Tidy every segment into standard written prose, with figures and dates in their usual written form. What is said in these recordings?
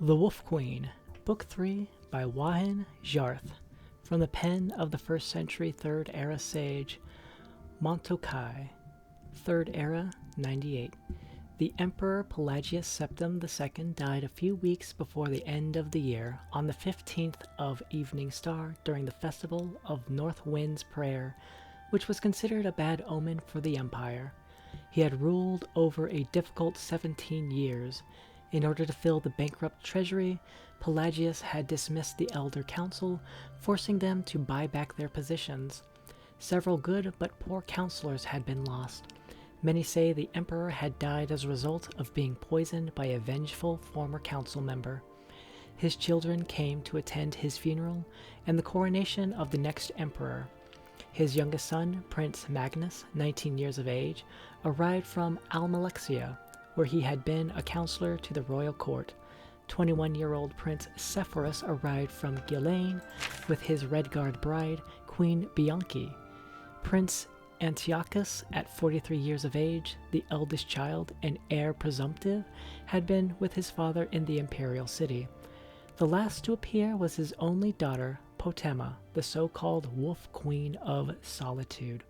The Wolf Queen, Book 3 by Wahan Jarth, from the pen of the 1st century 3rd Era sage Montokai, 3rd Era 98. The Emperor Pelagius Septim II died a few weeks before the end of the year, on the 15th of Evening Star, during the festival of North Wind's Prayer, which was considered a bad omen for the Empire. He had ruled over a difficult 17 years. In order to fill the bankrupt treasury, Pelagius had dismissed the Elder Council, forcing them to buy back their positions. Several good but poor counselors had been lost. Many say the emperor had died as a result of being poisoned by a vengeful former council member. His children came to attend his funeral and the coronation of the next emperor. His youngest son, Prince Magnus, 19 years of age, arrived from Almalexia, where he had been a counselor to the royal court. 21-year-old Prince Sepphoris arrived from Ghilaine with his Redguard bride, Queen Bianchi. Prince Antiochus, at 43 years of age, the eldest child and heir presumptive, had been with his father in the imperial city. The last to appear was his only daughter, Potema, the so-called Wolf Queen of Solitude.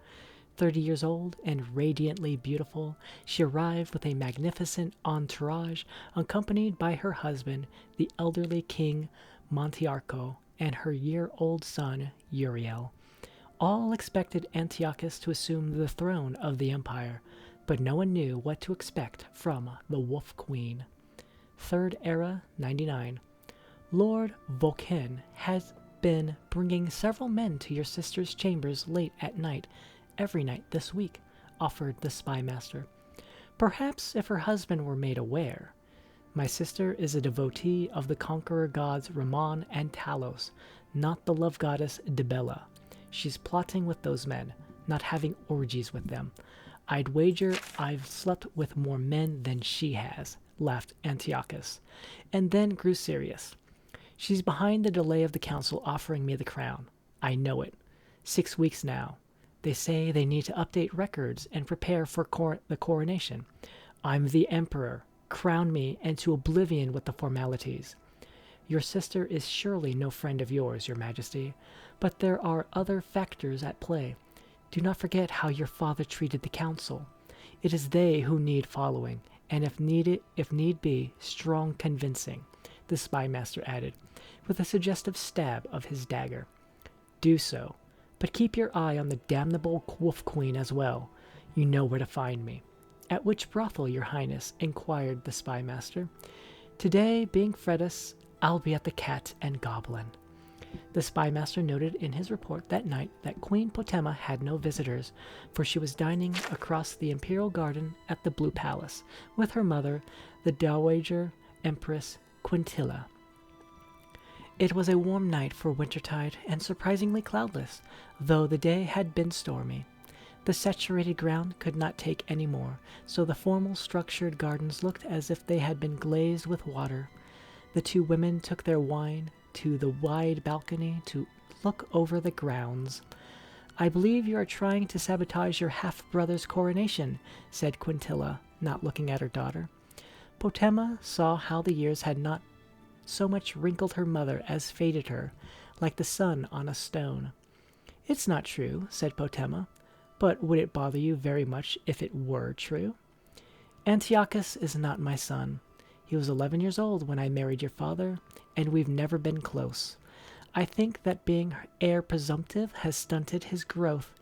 30 years old and radiantly beautiful, she arrived with a magnificent entourage, accompanied by her husband, the elderly king Montiarco, and her year-old son, Uriel. All expected Antiochus to assume the throne of the empire, but no one knew what to expect from the Wolf Queen. 3rd Era 99. Lord Volcan has been bringing several men to your sister's chambers late at night, every night this week, offered the spy master. Perhaps if her husband were made aware. My sister is a devotee of the conqueror gods Ramon and Talos, not the love goddess Dibella. She's plotting with those men, not having orgies with them. I'd wager I've slept with more men than she has, laughed Antiochus, and then grew serious. She's behind the delay of the council offering me the crown. I know it. 6 weeks now. They say they need to update records and prepare for the coronation. I'm the emperor. Crown me into oblivion with the formalities. Your sister is surely no friend of yours, your majesty, but there are other factors at play. Do not forget how your father treated the council. It is they who need following, and if need be, strong convincing, the spy master added, with a suggestive stab of his dagger. Do so, but keep your eye on the damnable Wolf Queen as well. You know where to find me. At which brothel, your highness? Inquired the spy master. Today, being Fredus, I'll be at the Cat and Goblin. The spy master noted in his report that night that Queen Potema had no visitors, for she was dining across the imperial garden at the Blue Palace with her mother, the Dowager Empress Quintilla. It was a warm night for wintertide and surprisingly cloudless, though the day had been stormy. The saturated ground could not take any more, so the formal structured gardens looked as if they had been glazed with water. The two women took their wine to the wide balcony to look over the grounds. I believe you are trying to sabotage your half-brother's coronation, said Quintilla, not looking at her daughter. Potema saw how the years had not so much wrinkled her mother as faded her, like the sun on a stone. It's not true, said Potema, but would it bother you very much if it were true? Antiochus is not my son. He was 11 years old when I married your father, and we've never been close. I think that being heir presumptive has stunted his growth.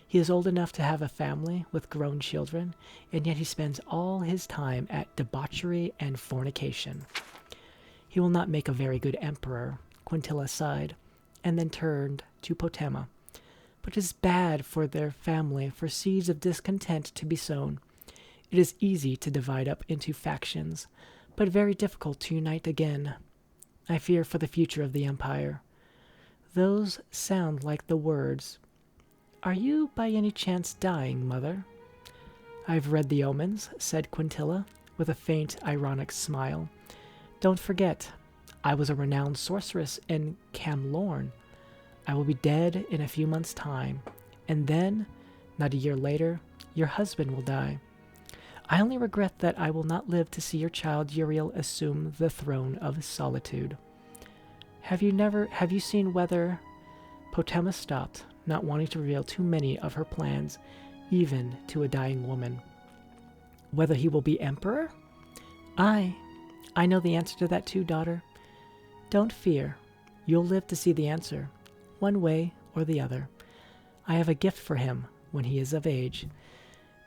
He is old enough to have a family with grown children, and yet he spends all his time at debauchery and fornication. He will not make a very good emperor, Quintilla sighed, and then turned to Potema. But it is bad for their family for seeds of discontent to be sown. It is easy to divide up into factions, but very difficult to unite again. I fear for the future of the empire. Those sound like the words. Are you by any chance dying, mother? I've read the omens, said Quintilla, with a faint, ironic smile. Don't forget, I was a renowned sorceress in Camlorn. I will be dead in a few months' time, and then, not a year later, your husband will die. I only regret that I will not live to see your child Uriel assume the throne of solitude. Have you seen whether... Potema stopped, not wanting to reveal too many of her plans, even to a dying woman. Whether he will be emperor? I know the answer to that too, daughter. Don't fear. You'll live to see the answer, one way or the other. I have a gift for him when he is of age.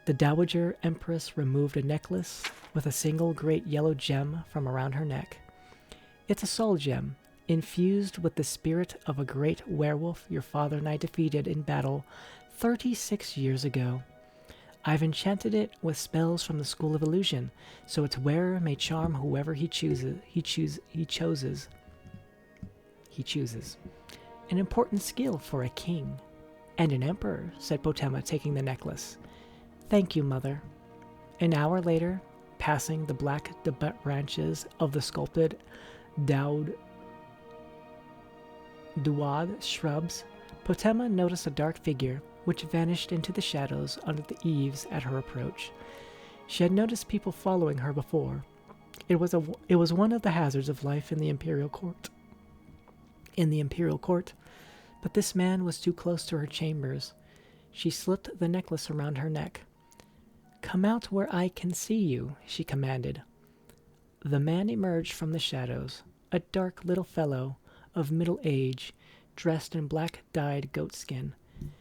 The Dowager Empress removed a necklace with a single great yellow gem from around her neck. It's a soul gem, infused with the spirit of a great werewolf your father and I defeated in battle 36 years ago. I've enchanted it with spells from the School of Illusion, so its wearer may charm whoever he chooses. An important skill for a king. And an emperor, said Potema, taking the necklace. Thank you, mother. An hour later, passing the black branches of the sculpted dowd shrubs, Potema noticed a dark figure which vanished into the shadows under the eaves at her approach. She had noticed people following her before. It was one of the hazards of life in the imperial court. But this man was too close to her chambers. She slipped the necklace around her neck. Come out where I can see you, she commanded. The man emerged from the shadows, a dark little fellow of middle age, dressed in black dyed goatskin.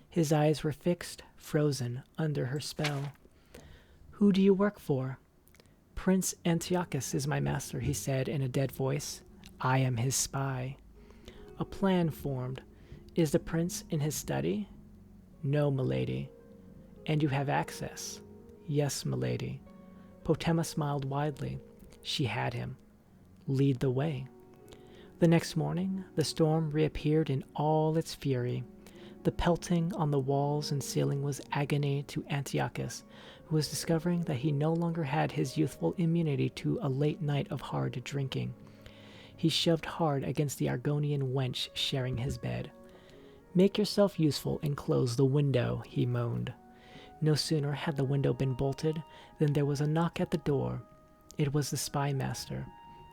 His eyes were fixed, frozen, under her spell. Who do you work for? Prince Antiochus is my master, he said in a dead voice. I am his spy. A plan formed. Is the prince in his study? No, milady. And you have access? Yes, milady. Potema smiled widely. She had him. Lead the way. The next morning, the storm reappeared in all its fury. The pelting on the walls and ceiling was agony to Antiochus, who was discovering that he no longer had his youthful immunity to a late night of hard drinking. He shoved hard against the Argonian wench sharing his bed. Make yourself useful and close the window, he moaned. No sooner had the window been bolted than there was a knock at the door. It was the spy master.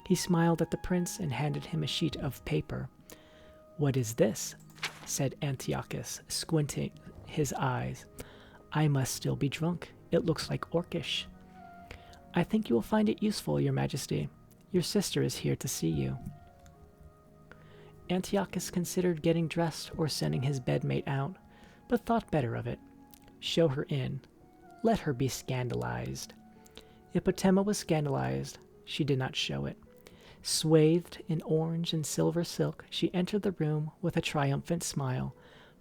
He smiled at the prince and handed him a sheet of paper. What is this? Said Antiochus, squinting his eyes. I must still be drunk. It looks like orcish. I think you will find it useful, your majesty. Your sister is here to see you. Antiochus considered getting dressed or sending his bedmate out, but thought better of it. Show her in. Let her be scandalized. If Potema was scandalized, she did not show it. Swathed in orange and silver silk, she entered the room with a triumphant smile,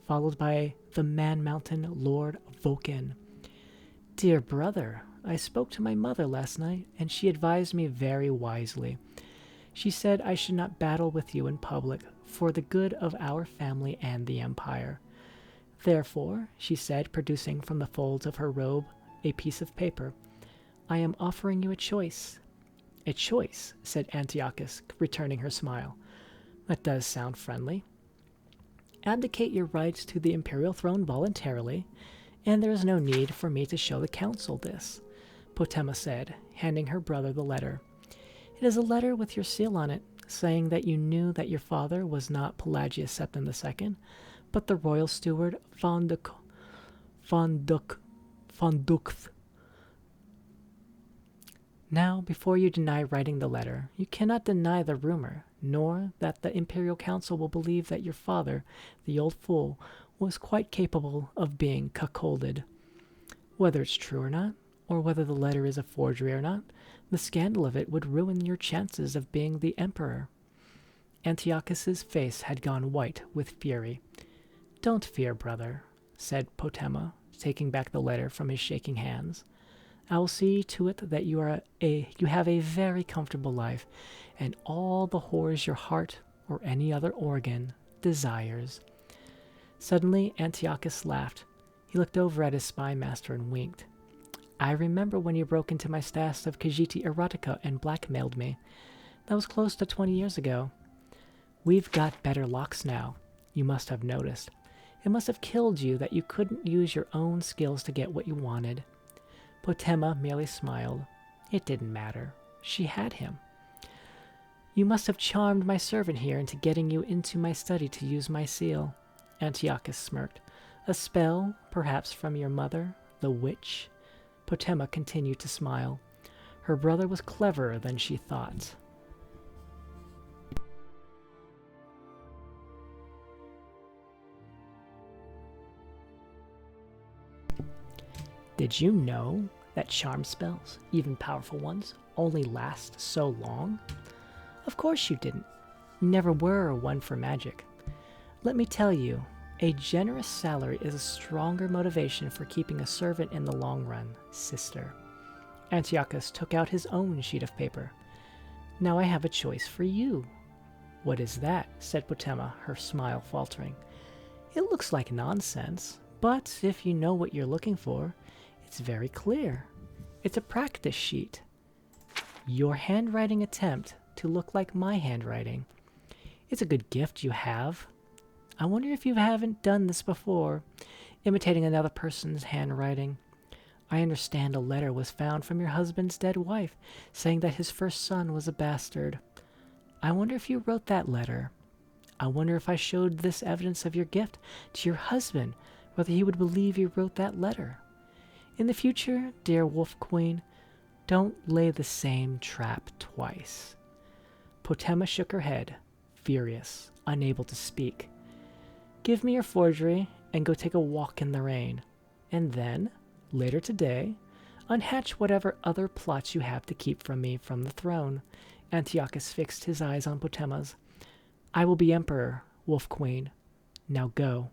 followed by the man-mountain Lord Vulcan. Dear brother, I spoke to my mother last night, and she advised me very wisely. She said I should not battle with you in public, for the good of our family and the empire. Therefore, she said, producing from the folds of her robe a piece of paper, I am offering you a choice. A choice, said Antiochus, returning her smile. That does sound friendly. Abdicate your rights to the imperial throne voluntarily, and there is no need for me to show the council this, Potema said, handing her brother the letter. It is a letter with your seal on it, saying that you knew that your father was not Pelagius Septim II, but the royal steward von Ducth. Now, before you deny writing the letter, you cannot deny the rumor, nor that the imperial council will believe that your father, the old fool, was quite capable of being cuckolded. Whether it's true or not, or whether the letter is a forgery or not, the scandal of it would ruin your chances of being the emperor. Antiochus's face had gone white with fury. Don't fear, brother, said Potema, taking back the letter from his shaking hands. I will see to it that you have a very comfortable life, and all the whores your heart or any other organ desires. Suddenly, Antiochus laughed. He looked over at his spy master and winked. I remember when you broke into my stash of Khajiit erotica and blackmailed me. That was close to 20 years ago. We've got better locks now, you must have noticed. It must have killed you that you couldn't use your own skills to get what you wanted. Potema merely smiled. It didn't matter. She had him. You must have charmed my servant here into getting you into my study to use my seal. Antiochus smirked. A spell, perhaps from your mother, the witch? Potema continued to smile. Her brother was cleverer than she thought. Did you know that charm spells, even powerful ones, only last so long? Of course you didn't. You never were one for magic. Let me tell you, a generous salary is a stronger motivation for keeping a servant in the long run, sister. Antiochus took out his own sheet of paper. Now I have a choice for you. What is that? Said Potema, her smile faltering. It looks like nonsense, but if you know what you're looking for, it's very clear. It's a practice sheet. Your handwriting attempt to look like my handwriting. It's a good gift you have. I wonder if you haven't done this before, imitating another person's handwriting. I understand a letter was found from your husband's dead wife, saying that his first son was a bastard. I wonder if you wrote that letter. I wonder if I showed this evidence of your gift to your husband, whether he would believe you wrote that letter. In the future, dear Wolf Queen, don't lay the same trap twice. Potema shook her head, furious, unable to speak. Give me your forgery and go take a walk in the rain. And then, later today, unhatch whatever other plots you have to keep from me from the throne. Antiochus fixed his eyes on Potema's. I will be emperor, Wolf Queen. Now go.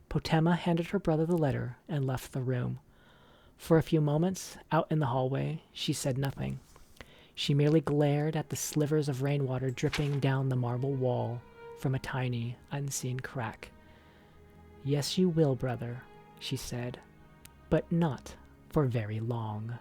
Potema handed her brother the letter and left the room. For a few moments, out in the hallway, she said nothing. She merely glared at the slivers of rainwater dripping down the marble wall from a tiny, unseen crack. Yes, you will, brother, she said, but not for very long.